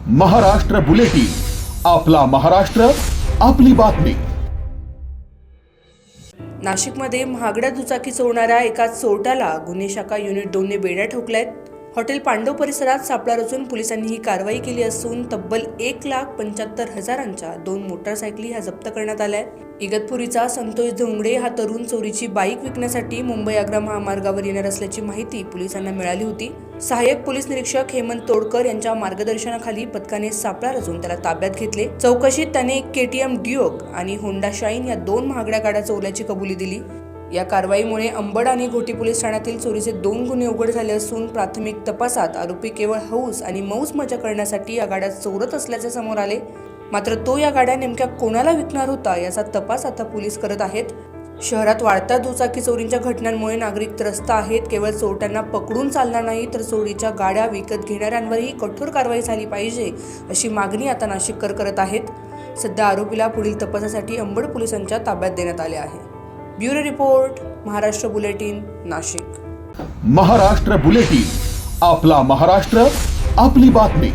Maharashtra bulletin, आपला महाराष्ट्र, आपली बातमी। नाशिकमध्ये महागड्या दुचाकी चोरणाऱ्या एका चोरट्याला गुन्हे शाखा युनिट 2 ने बेड्या ठोकल्यात। हॉटेल पांडव परिसरात सापळा रचून पोलिसांनी ही कारवाई केली असून तब्बल 1,75,000च्या 2 मोटारसायकली ह्या जप्त करण्यात आल्या आहेत। इगतपुरीचा संतोष धोंगडे हा तरुण चोरीची बाईक विकण्यासाठी मुंबई आग्रा महामार्गावर येणार असल्याची माहिती पोलिसांना मिळाली होती। सहाय्यक पोलीस निरीक्षक हेमंत तोडकर यांच्या मार्गदर्शनाखाली पथकाने सापळा रचून त्याला ताब्यात घेतले। चौकशीत त्याने एक KTM ड्युक आणि होंडा शाईन या 2 महागड्या गाड्या चोरल्याची कबुली दिली। या कारवाईमुळे अंबड आणि घोटी पोलीस ठाण्यातील चोरीचे 2 गुन्हे उघड झाले असून प्राथमिक तपासात आरोपी केवळ हौस आणि मौज मजा करण्यासाठी या गाड्या चोरत असल्याचे समोर आले। मात्र तो या गाड्या नेमक्या कोणाला विकणार होता याचा तपास आता पोलीस करत आहेत। शहरात वाढत्या दुचाकी चोरींच्या घटनांमुळे नागरिक त्रस्त आहेत। केवळ चोरट्यांना पकडून चालणार नाही तर चोरीच्या गाड्या विकत घेणाऱ्यांवरही कठोर कारवाई झाली पाहिजे अशी मागणी आता नाशिककर करत आहेत। सध्या आरोपीला पुढील तपासासाठी अंबड पोलिसांच्या ताब्यात देण्यात आले आहे। Bureau report, Maharashtra bulletin, Nashik. Maharashtra bulletin, आपला महाराष्ट्र, आपली बातमी।